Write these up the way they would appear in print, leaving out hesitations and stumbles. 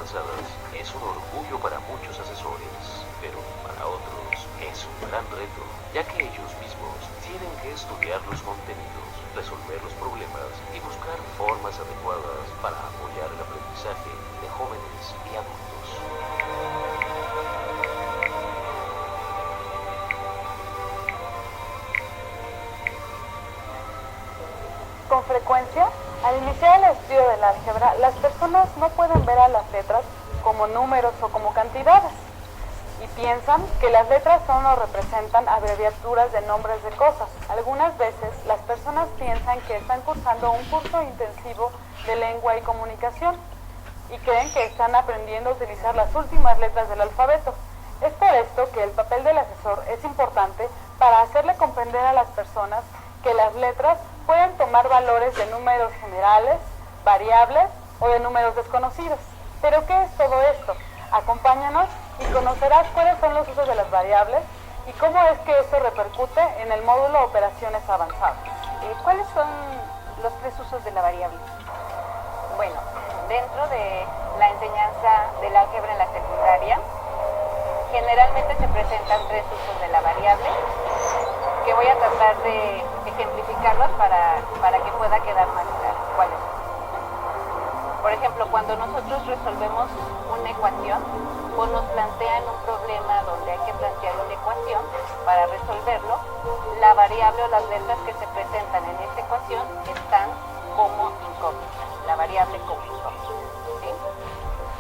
avanzadas es un orgullo para muchos asesores, pero para otros es un gran reto, ya que ellos mismos tienen que estudiar los contenidos, resolver los problemas y buscar formas adecuadas para apoyar el aprendizaje de jóvenes y adultos. Con frecuencia, al iniciar el estudio del álgebra, las personas no pueden ver a las letras como números o como cantidades y piensan que las letras solo representan abreviaturas de nombres de cosas. Algunas veces las personas piensan que están cursando un curso intensivo de lengua y comunicación y creen que están aprendiendo a utilizar las últimas letras del alfabeto. Es por esto que el papel del asesor es importante para hacerle comprender a las personas que las letras pueden tomar valores de números generales, variables o de números desconocidos. ¿Pero qué es todo esto? Acompáñanos y conocerás cuáles son los usos de las variables y cómo es que esto repercute en el módulo Operaciones Avanzadas. ¿Cuáles son los 3 usos de la variable? Bueno, dentro de la enseñanza del álgebra en la secundaria, generalmente se presentan 3 usos de la variable, que voy a tratar de ejemplificarlos para que pueda quedar más claro cuáles son. Por ejemplo, cuando nosotros resolvemos una ecuación o nos plantean un problema donde hay que plantear una ecuación para resolverlo, la variable o las letras que se presentan en esta ecuación están como incógnitas, la variable como incógnita, ¿sí?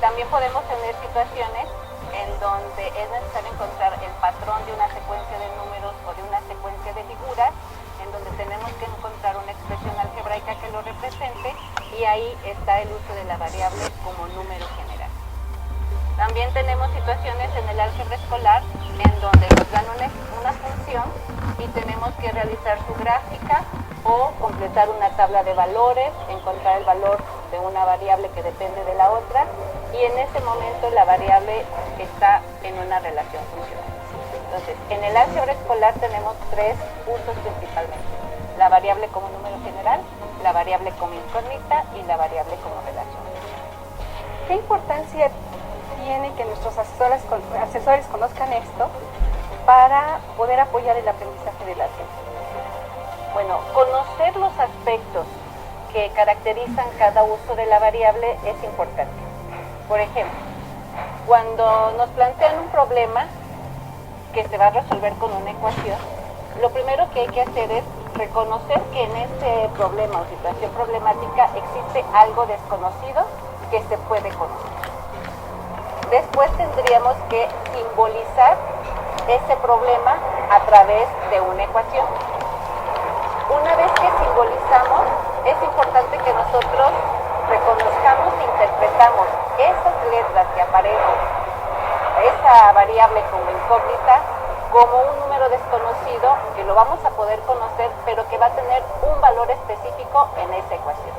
También podemos tener situaciones en donde es necesario encontrar el patrón de una secuencia de números o de una secuencia de figuras, en donde tenemos que encontrar una expresión algebraica que lo represente, y ahí está el uso de la variable como número general. También tenemos situaciones en el álgebra escolar en donde nos dan una función y tenemos que realizar su gráfica o completar una tabla de valores, encontrar el valor de una variable que depende de la otra, y en ese momento la variable está en una relación funcional. Entonces, en el álgebra escolar tenemos 3 usos principalmente: la variable como número general, la variable como incógnita y la variable como relación. ¿Qué importancia tiene que nuestros asesores conozcan esto para poder apoyar el aprendizaje del álgebra? Bueno, conocer los aspectos que caracterizan cada uso de la variable es importante. Por ejemplo, cuando nos plantean un problema que se va a resolver con una ecuación, lo primero que hay que hacer es reconocer que en ese problema o situación problemática existe algo desconocido que se puede conocer. Después tendríamos que simbolizar ese problema a través de una ecuación. Una vez que simbolizamos, es importante que nosotros reconozcamos e interpretamos esas letras que aparecen, esa variable como incógnita, como un número desconocido que lo vamos a poder conocer, pero que va a tener un valor específico en esa ecuación.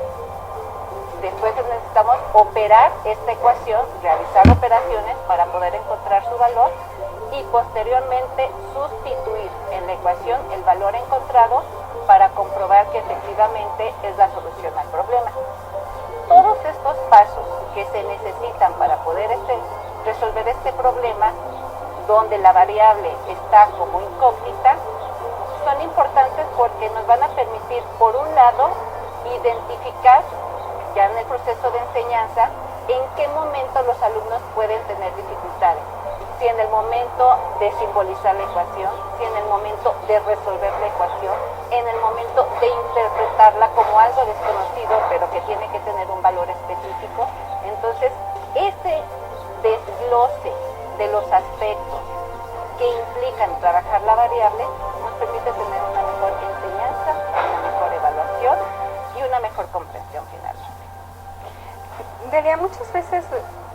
Después necesitamos operar esta ecuación, realizar operaciones para poder encontrar su valor y posteriormente sustituir en la ecuación el valor encontrado para comprobar que efectivamente es la solución al problema. Todos estos pasos que se necesitan para poder resolver este problema, donde la variable está como incógnita, son importantes porque nos van a permitir, por un lado, identificar ya en el proceso de enseñanza en qué momento los alumnos pueden tener dificultades. Si en el momento de simbolizar la ecuación, si en el momento de resolver la ecuación, en el momento de interpretarla como algo desconocido, pero que tiene que tener un valor específico. Entonces, ese desglose de los aspectos que implican trabajar la variable nos permite tener una mejor enseñanza, una mejor evaluación y una mejor comprensión finalmente. Delia, muchas veces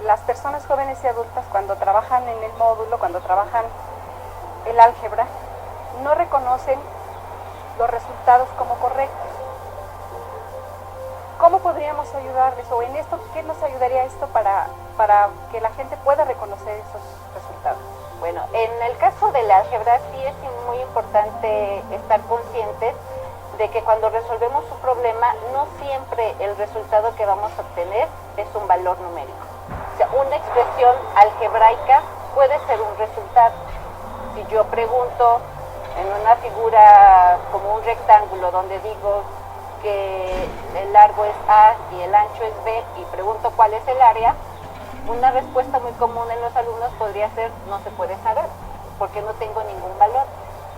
las personas jóvenes y adultas, cuando trabajan en el módulo, cuando trabajan el álgebra, no reconocen los resultados como correctos. ¿Cómo podríamos ayudarles? O en esto, ¿qué nos ayudaría esto para que la gente pueda reconocer esos resultados? Bueno, en el caso del álgebra sí es muy importante estar conscientes de que cuando resolvemos un problema, no siempre el resultado que vamos a obtener es un valor numérico. O sea, una expresión algebraica puede ser un resultado. Si yo pregunto en una figura como un rectángulo donde digo que el largo es A y el ancho es B y pregunto cuál es el área, una respuesta muy común en los alumnos podría ser no se puede saber porque no tengo ningún valor.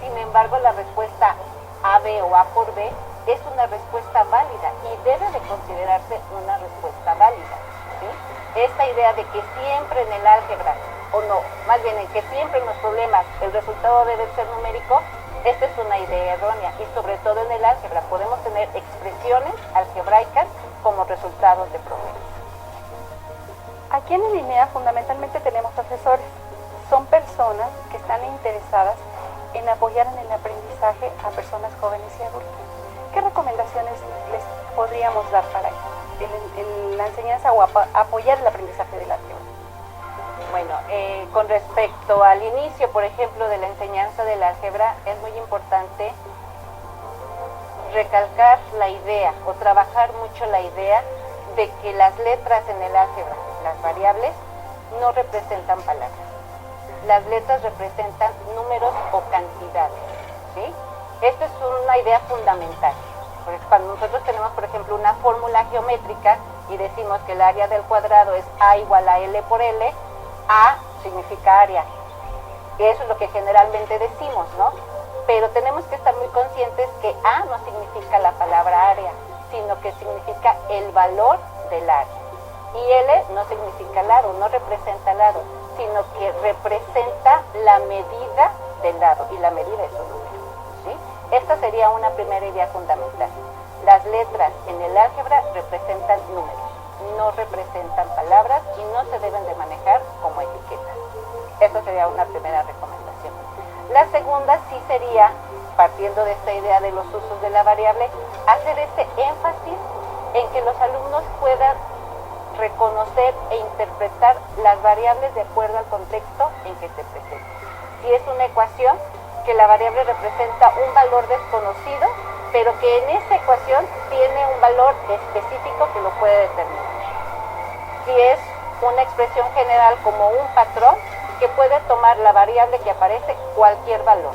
Sin embargo, la respuesta AB o A por B es una respuesta válida y debe de considerarse una respuesta válida, ¿sí? Esta idea de que siempre en el álgebra, o no, más bien en que siempre en los problemas el resultado debe ser numérico, esta es una idea errónea y sobre todo en el álgebra podemos tener expresiones algebraicas como resultados de problemas. Aquí en INEA fundamentalmente tenemos asesores. Son personas que están interesadas en apoyar en el aprendizaje a personas jóvenes y adultas. ¿Qué recomendaciones les podríamos dar para en la enseñanza o apoyar el aprendizaje del álgebra? Bueno, con respecto al inicio, por ejemplo, de la enseñanza del álgebra, es muy importante recalcar la idea o trabajar mucho la idea de que las letras en el álgebra, las variables, no representan palabras. Las letras representan números o cantidades, ¿sí? Esto es una idea fundamental. Porque cuando nosotros tenemos, por ejemplo, una fórmula geométrica y decimos que el área del cuadrado es A igual a L por L, A significa área. Eso es lo que generalmente decimos, ¿no? Pero tenemos que estar muy conscientes que A no significa la palabra área, sino que significa el valor del área. Y L no significa lado, no representa lado, sino que representa la medida del lado, y la medida es un número, ¿sí? Esta sería una primera idea fundamental. Las letras en el álgebra representan números, no representan palabras y no se deben de manejar como etiquetas. Esa sería una primera recomendación. La segunda sí sería, partiendo de esta idea de los usos de la variable, hacer este énfasis en que los alumnos puedan reconocer e interpretar las variables de acuerdo al contexto en que se presenta. Si es una ecuación, que la variable representa un valor desconocido, pero que en esa ecuación tiene un valor específico que lo puede determinar. Si es una expresión general como un patrón, que puede tomar la variable que aparece cualquier valor,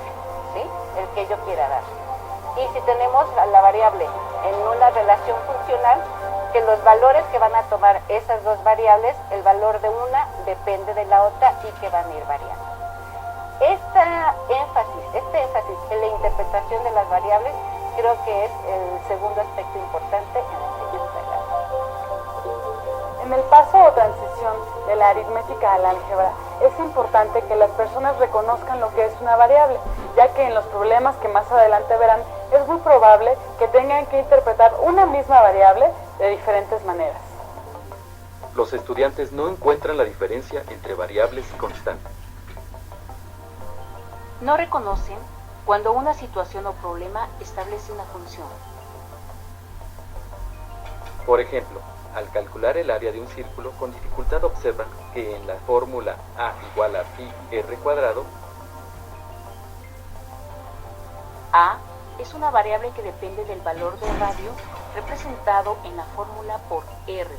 ¿sí? El que yo quiera dar. Y si tenemos la variable en una relación funcional, que los valores que van a tomar esas dos variables, el valor de una depende de la otra y que van a ir variando. Este énfasis en la interpretación de las variables creo que es el segundo aspecto importante en la enseñanza del álgebra. En el paso o transición de la aritmética al álgebra, es importante que las personas reconozcan lo que es una variable, ya que en los problemas que más adelante verán, es muy probable que tengan que interpretar una misma variable de diferentes maneras. Los estudiantes no encuentran la diferencia entre variables y constantes. No reconocen cuando una situación o problema establece una función. Por ejemplo, al calcular el área de un círculo, con dificultad observan que en la fórmula A igual a pi r cuadrado, A es una variable que depende del valor de radio representado en la fórmula por R.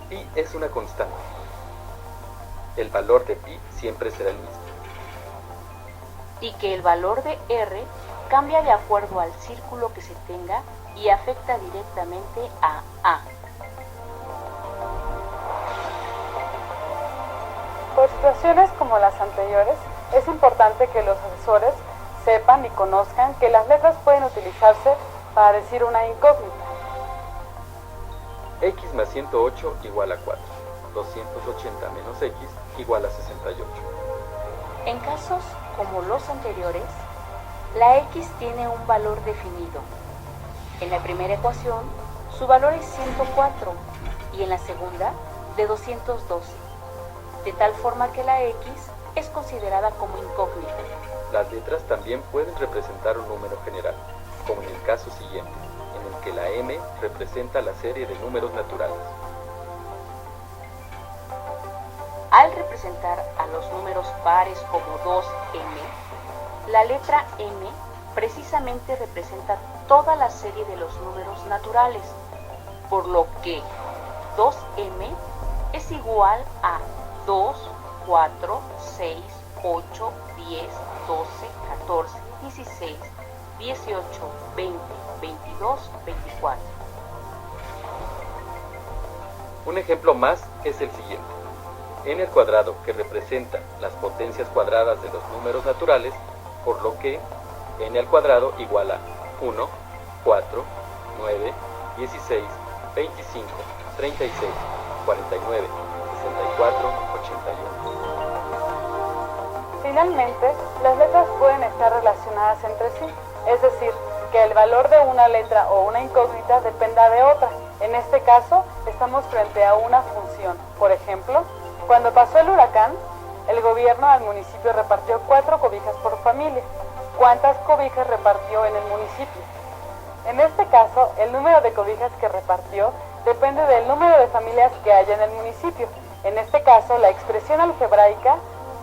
pi es una constante. El valor de pi siempre será el mismo. Y que el valor de R cambia de acuerdo al círculo que se tenga y afecta directamente a A. Por situaciones como las anteriores, es importante que los asesores sepan y conozcan que las letras pueden utilizarse para decir una incógnita. X más 108 igual a 4. 280 menos X igual a 68. En casos como los anteriores, la X tiene un valor definido. En la primera ecuación, su valor es 104 y en la segunda, de 212, de tal forma que la X es considerada como incógnita. Las letras también pueden representar un número general, como en el caso siguiente, en el que la M representa la serie de números naturales. Al representar a los números pares como 2m, la letra m precisamente representa toda la serie de los números naturales, por lo que 2m es igual a 2, 4, 6, 8, 10, 12, 14, 16, 18, 20, 22, 24. Un ejemplo más es el siguiente. N al cuadrado, que representa las potencias cuadradas de los números naturales, por lo que n al cuadrado igual a 1, 4, 9, 16, 25, 36, 49, 64, 81. Finalmente, las letras pueden estar relacionadas entre sí, es decir, que el valor de una letra o una incógnita dependa de otra. En este caso, estamos frente a una función. Por ejemplo, cuando pasó el huracán, el gobierno al municipio repartió 4 cobijas por familia. ¿Cuántas cobijas repartió en el municipio? En este caso, el número de cobijas que repartió depende del número de familias que haya en el municipio. En este caso, la expresión algebraica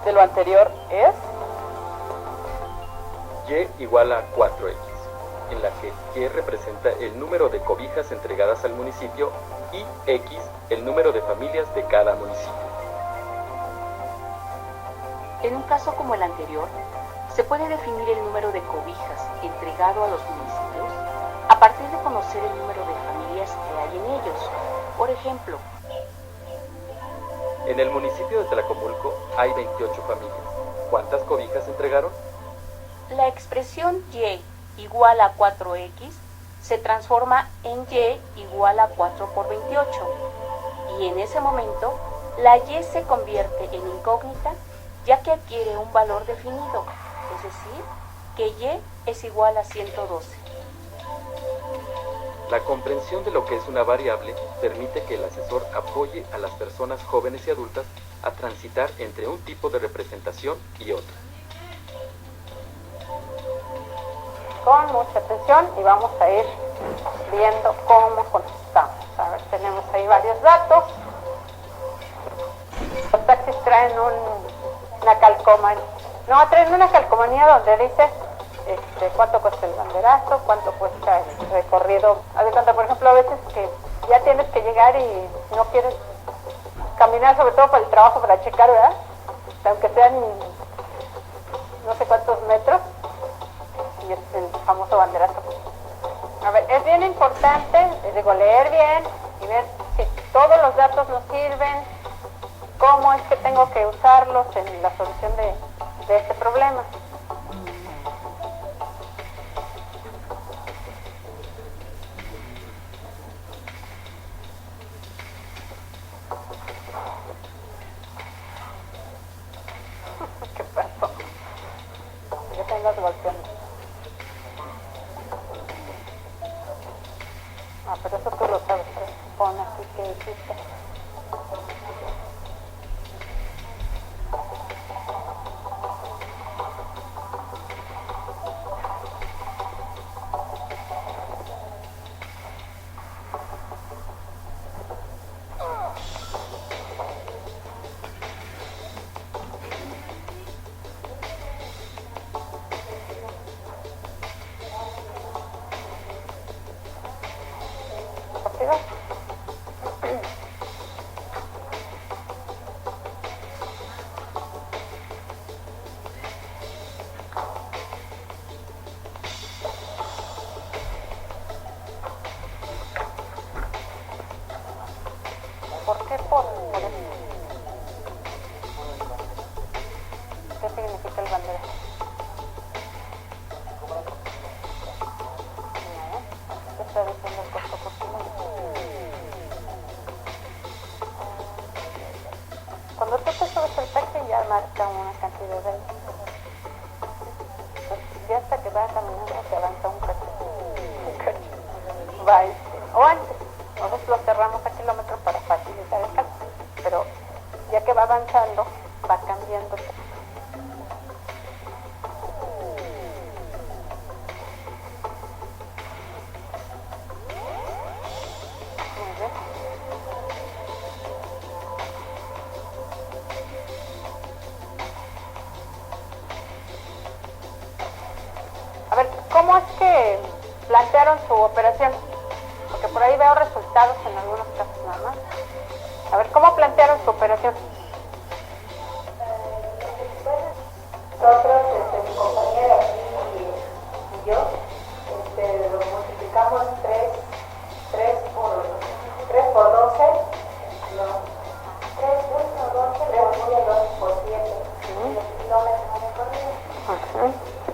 de lo anterior es Y igual a 4x, en la que Y representa el número de cobijas entregadas al municipio y X el número de familias de cada municipio. En un caso como el anterior, se puede definir el número de cobijas entregado a los municipios a partir de conocer el número de familias que hay en ellos. Por ejemplo, en el municipio de Tlacomulco hay 28 familias. ¿Cuántas cobijas entregaron? la expresión y igual a 4x se transforma en y igual a 4 por 28 y en ese momento la y se convierte en incógnita ya que adquiere un valor definido, es decir, que y es igual a 112. La comprensión de lo que es una variable permite que el asesor apoye a las personas jóvenes y adultas a transitar entre un tipo de representación y otro. Con mucha atención y vamos a ir viendo cómo contestamos. A ver, tenemos ahí varios datos. Los taxis traen una calcomanía. No, traen una calcomanía donde dice cuánto cuesta el banderazo, cuánto cuesta el recorrido. Haz de cuenta, por ejemplo, a veces que ya tienes que llegar y no quieres caminar, sobre todo para el trabajo, para checar, ¿verdad? Aunque sean no sé cuántos metros, y es el famoso banderazo. A ver, es bien importante, digo, leer bien y ver si todos los datos nos sirven, cómo es que tengo que usarlos en la solución de este problema. ¿Qué pasó? Ya te andas golpeando. Ah, pero eso tú lo sabes, pero pon así que hiciste. ¿Por qué por eso? ¿Qué significa el bandera? No, ¿qué está diciendo el costo por kilómetro? Cuando tú te subes el taxi ya marca una cantidad de... Pues ya hasta que va caminando te avanza un cacho. Va o antes. Nosotros lo cerramos a kilómetros para facilitar el cálculo, pero ya que va avanzando, va cambiando. Muy bien. A ver, ¿cómo es que plantearon su operación? Porque porque por ahí veo resultados en algunos casos nada más. A ver, ¿cómo plantearon su operación? Nosotros, mi compañera y yo, lo multiplicamos 3 por 12, no, 3 por 7, kilómetros recorridos.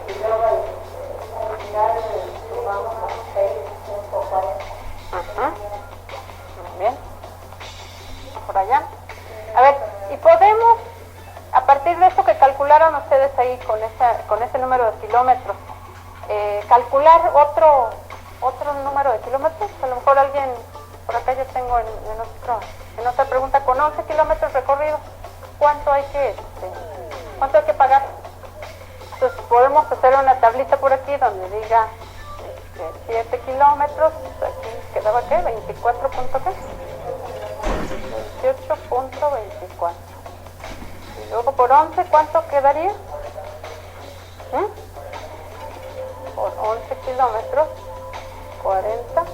Y luego al final sumamos los 6.40. Muy bien. Por allá. A ver, ¿y podemos, a partir de esto que calcularon ustedes ahí con ese número de kilómetros, calcular otro número de kilómetros? A lo mejor alguien, por acá yo tengo en otra pregunta, con 11 kilómetros recorridos, ¿cuánto hay que pagar? Entonces podemos hacer una tablita por aquí donde diga 7 kilómetros, aquí quedaba ¿qué? 24 punto ¿qué? 28.24. Y luego por 11, ¿cuánto quedaría? Por 11 kilómetros, 40.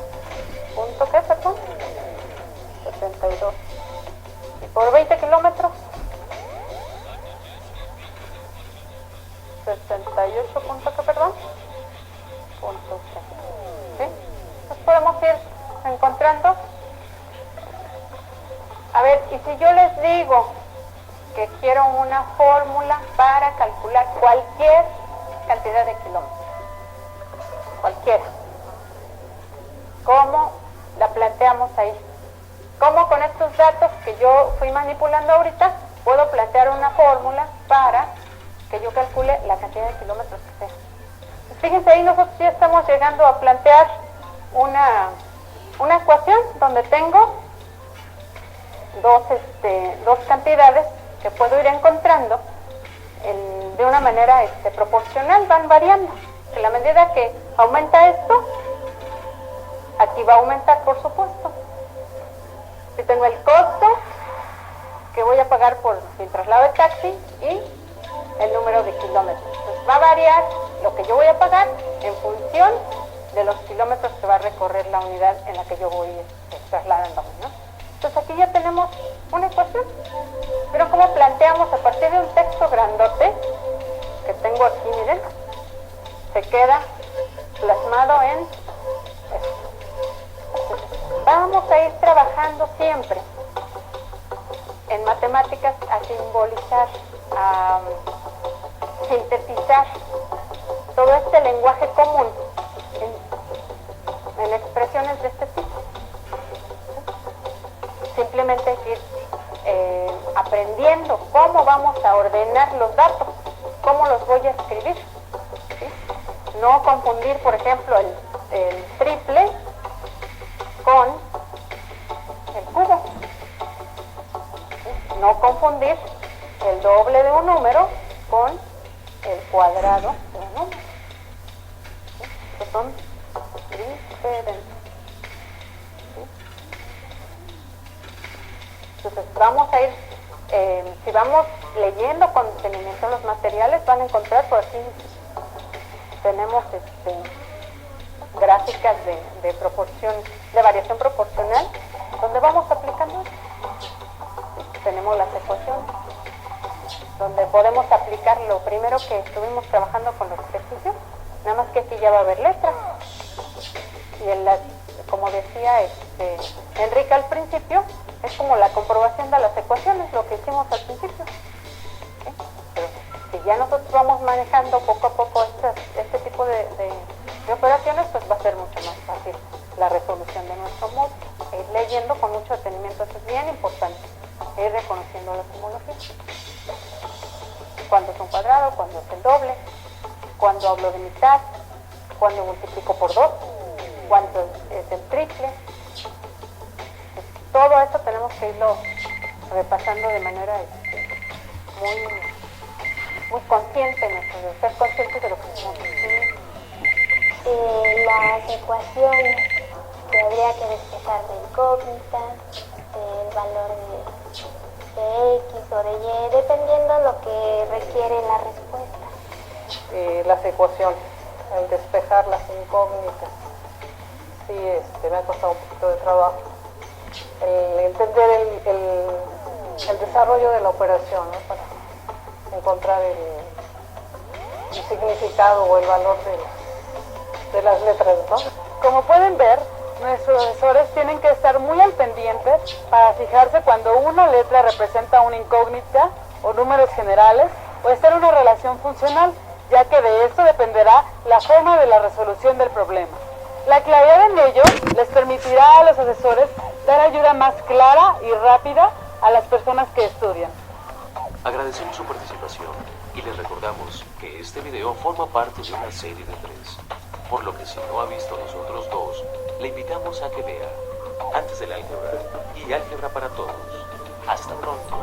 ¿Punto qué, perdón? 72. Y por 20 kilómetros, 68. ¿Punto qué, perdón? Punto C. ¿Sí? Entonces podemos ir encontrando. A ver, y si yo les digo que quiero una fórmula para calcular cualquier cantidad de kilómetros, cualquiera, ¿cómo la planteamos ahí? ¿Cómo con estos datos que yo fui manipulando ahorita puedo plantear una fórmula para que yo calcule la cantidad de kilómetros que sea? Pues fíjense, ahí nosotros ya estamos llegando a plantear una ecuación donde tengo dos cantidades que puedo ir encontrando de una manera proporcional, van variando. En la medida que aumenta esto, aquí va a aumentar, por supuesto. Si tengo el costo que voy a pagar por el traslado de taxi y el número de kilómetros, entonces va a variar lo que yo voy a pagar en función de los kilómetros que va a recorrer la unidad en la que yo voy trasladándome, ¿no? Entonces aquí ya tenemos una ecuación. Pero cómo planteamos a partir de un texto grandote que tengo aquí, miren, se queda plasmado en esto. Entonces, vamos a ir trabajando siempre en matemáticas a simbolizar, a sintetizar todo este lenguaje común en expresiones de este tipo. Simplemente ir aprendiendo cómo vamos a ordenar los datos, cómo los voy a escribir, ¿sí? No confundir, por ejemplo, el triple con el cubo, ¿sí? No confundir el doble de un número con el cuadrado de un número, ¿sí? Que son diferentes. Entonces vamos a ir, si vamos leyendo con detenimiento los materiales, van a encontrar por aquí, tenemos gráficas de proporción, de variación proporcional, donde vamos aplicando esto. Tenemos las ecuaciones, donde podemos aplicar lo primero que estuvimos trabajando con los ejercicios, nada más que aquí ya va a haber letras. Y como decía Enrique al principio, es como la comprobación de las ecuaciones, lo que hicimos al principio. ¿Sí? Pero si ya nosotros vamos manejando poco a poco este tipo de operaciones, pues va a ser mucho más fácil la resolución de nuestro módulo. Ir leyendo con mucho detenimiento, eso es bien importante. Ir reconociendo la simbología. Cuando es un cuadrado, cuando es el doble, cuando hablo de mitad, cuando multiplico por 2, cuando es el triple. Todo eso tenemos que irlo repasando de manera muy consciente, de ser conscientes de lo que estamos haciendo. Las ecuaciones que habría que despejar de incógnitas, el valor de X o de Y, dependiendo de lo que requiere la respuesta. Las ecuaciones, al despejar las incógnitas. sí me ha costado un poquito de trabajo. El entender el desarrollo de la operación, ¿no? Para encontrar el significado o el valor de las letras, ¿no? Como pueden ver, nuestros asesores tienen que estar muy al pendiente para fijarse cuando una letra representa una incógnita o números generales o está en una relación funcional, ya que de esto dependerá la forma de la resolución del problema. La claridad en ello les permitirá a los asesores dar ayuda más clara y rápida a las personas que estudian. Agradecemos su participación y les recordamos que este video forma parte de una serie de 3, por lo que si no ha visto los otros 2, le invitamos a que vea Antes del álgebra y Álgebra para Todos. Hasta pronto.